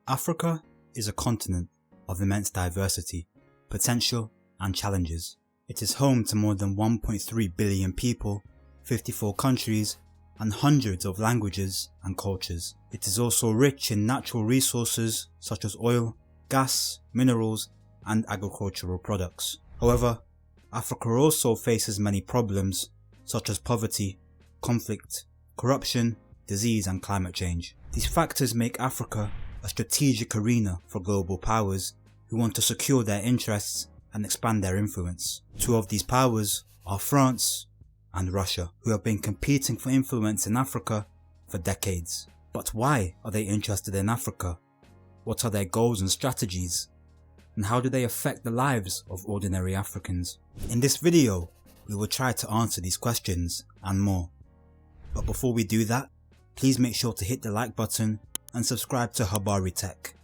Africa is a continent of immense diversity, potential and challenges. It is home to more than 1.3 billion people, 54 countries and hundreds of languages and cultures. It is also rich in natural resources such as oil, gas, minerals and agricultural products. However, Africa also faces many problems such as poverty, conflict, corruption, disease and climate change. These factors make Africa a strategic arena for global powers who want to secure their interests and expand their influence. Two of these powers are France and Russia, who have been competing for influence in Africa for decades. But why are they interested in Africa? What are their goals and strategies? And how do they affect the lives of ordinary Africans? In this video, we will try to answer these questions and more. But before we do that, please make sure to hit the like button and subscribe to Habari Tech,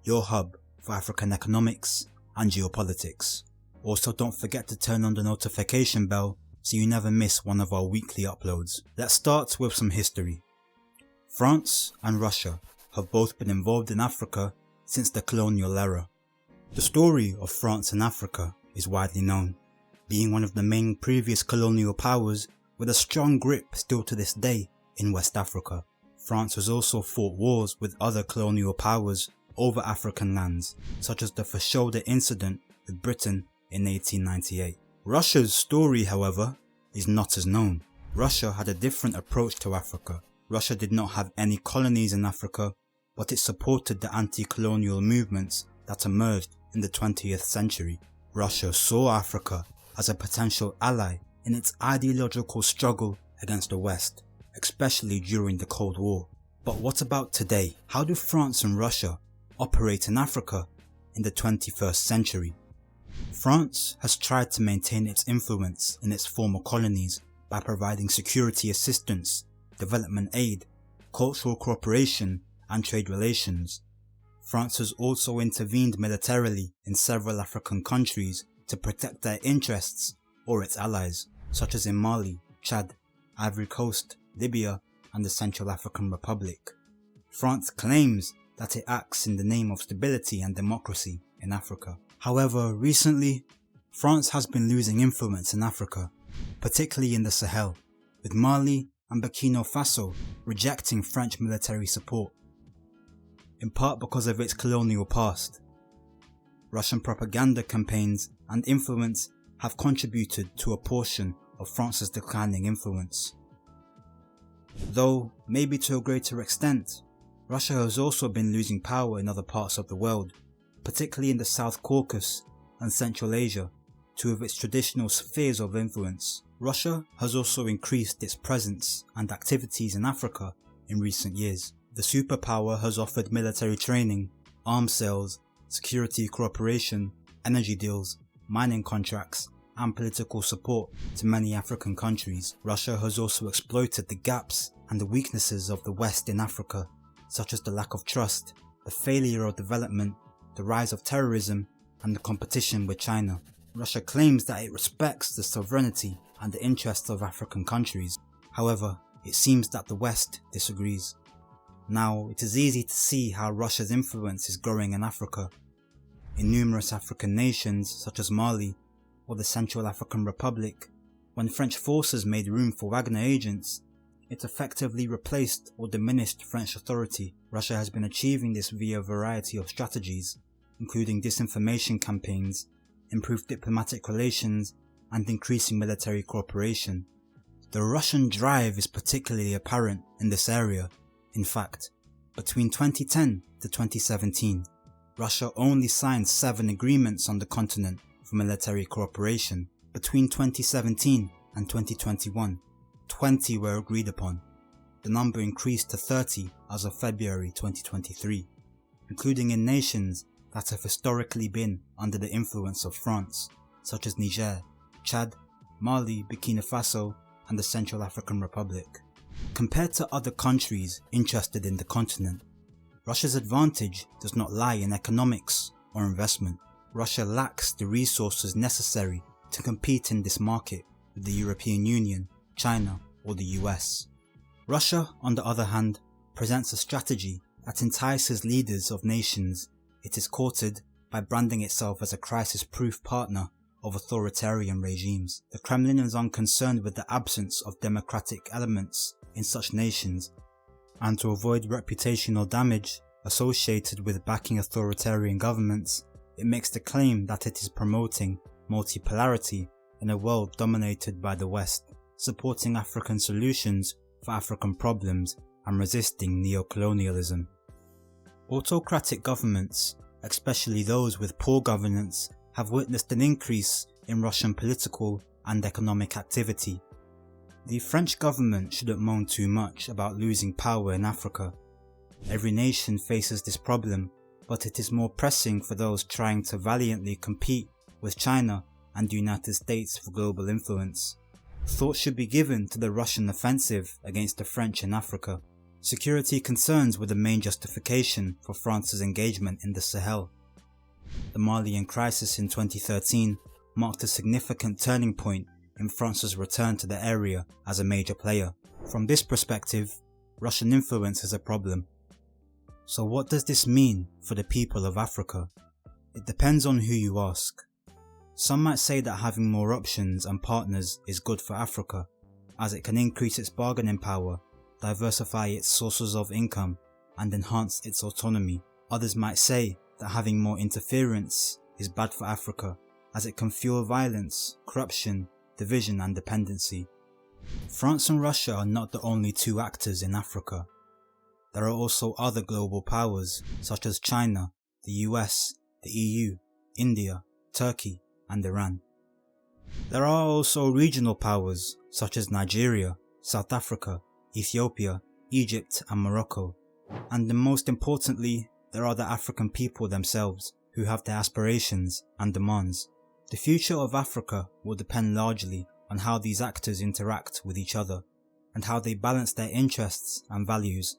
your hub for African economics and geopolitics. Also, don't forget to turn on the notification bell so you never miss one of our weekly uploads. Let's start with some history. France and Russia have both been involved in Africa since the colonial era. The story of France and Africa is widely known, being one of the main previous colonial powers with a strong grip still to this day in West Africa. France has also fought wars with other colonial powers over African lands, such as the Fashoda incident with Britain in 1898. Russia's story, however, is not as known. Russia had a different approach to Africa. Russia did not have any colonies in Africa, but it supported the anti-colonial movements that emerged in the 20th century. Russia saw Africa as a potential ally in its ideological struggle against the West, especially during the Cold War. But what about today? How do France and Russia operate in Africa in the 21st century? France has tried to maintain its influence in its former colonies by providing security assistance, development aid, cultural cooperation and trade relations. France has also intervened militarily in several African countries to protect their interests or its allies, such as in Mali, Chad, Ivory Coast, Libya and the Central African Republic. France claims that it acts in the name of stability and democracy in Africa. However, recently, France has been losing influence in Africa, particularly in the Sahel, with Mali and Burkina Faso rejecting French military support, in part because of its colonial past. Russian propaganda campaigns and influence have contributed to a portion of France's declining influence. Though, maybe to a greater extent, Russia has also been losing power in other parts of the world, particularly in the South Caucasus and Central Asia, two of its traditional spheres of influence. Russia has also increased its presence and activities in Africa in recent years. The superpower has offered military training, arms sales, security cooperation, energy deals, mining contracts, and political support to many African countries. Russia has also exploited the gaps and the weaknesses of the West in Africa, such as the lack of trust, the failure of development, the rise of terrorism, and the competition with China. Russia claims that it respects the sovereignty and the interests of African countries. However, it seems that the West disagrees. Now, it is easy to see how Russia's influence is growing in Africa. In numerous African nations such as Mali or the Central African Republic, when French forces made room for Wagner agents, it effectively replaced or diminished French authority. Russia has been achieving this via a variety of strategies, including disinformation campaigns, improved diplomatic relations, and increasing military cooperation. The Russian drive is particularly apparent in this area. In fact, between 2010 to 2017, Russia only signed 7 agreements on the continent for military cooperation. Between 2017 and 2021, 20 were agreed upon. The number increased to 30 as of February 2023, including in nations that have historically been under the influence of France, such as Niger, Chad, Mali, Burkina Faso, and the Central African Republic. Compared to other countries interested in the continent, Russia's advantage does not lie in economics or investment. Russia lacks the resources necessary to compete in this market with the European Union, China, or the US. Russia, on the other hand, presents a strategy that entices leaders of nations. It is courted by branding itself as a crisis-proof partner of authoritarian regimes. The Kremlin is unconcerned with the absence of democratic elements in such nations, and to avoid reputational damage associated with backing authoritarian governments, it makes the claim that it is promoting multipolarity in a world dominated by the West, supporting African solutions for African problems and resisting neocolonialism. Autocratic governments, especially those with poor governance, have witnessed an increase in Russian political and economic activity. The French government shouldn't moan too much about losing power in Africa. Every nation faces this problem, but it is more pressing for those trying to valiantly compete with China and the United States for global influence. Thought should be given to the Russian offensive against the French in Africa. Security concerns were the main justification for France's engagement in the Sahel. The Malian crisis in 2013 marked a significant turning point in France's return to the area as a major player. From this perspective, Russian influence is a problem. So what does this mean for the people of Africa? It depends on who you ask. Some might say that having more options and partners is good for Africa, as it can increase its bargaining power, diversify its sources of income, and enhance its autonomy. Others might say that having more interference is bad for Africa, as it can fuel violence, corruption, division and dependency. France and Russia are not the only two actors in Africa. There are also other global powers such as China, the US, the EU, India, Turkey and Iran. There are also regional powers such as Nigeria, South Africa, Ethiopia, Egypt and Morocco. And then most importantly, there are the African people themselves who have their aspirations and demands. The future of Africa will depend largely on how these actors interact with each other and how they balance their interests and values.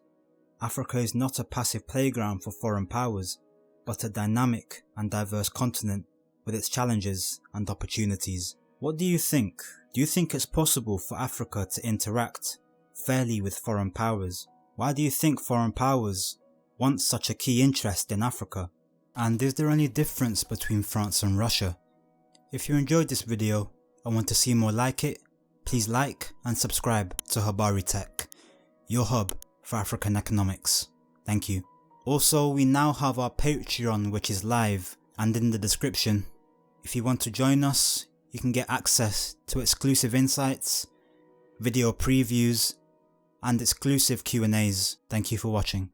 Africa is not a passive playground for foreign powers, but a dynamic and diverse continent with its challenges and opportunities. What do you think? Do you think it's possible for Africa to interact fairly with foreign powers? Why do you think foreign powers want such a key interest in Africa? And is there any difference between France and Russia? If you enjoyed this video and want to see more like it, please like and subscribe to Habari Tech, your hub for African economics. Thank you. Also, we now have our Patreon, which is live and in the description. If you want to join us, you can get access to exclusive insights, video previews and exclusive Q&As. Thank you for watching.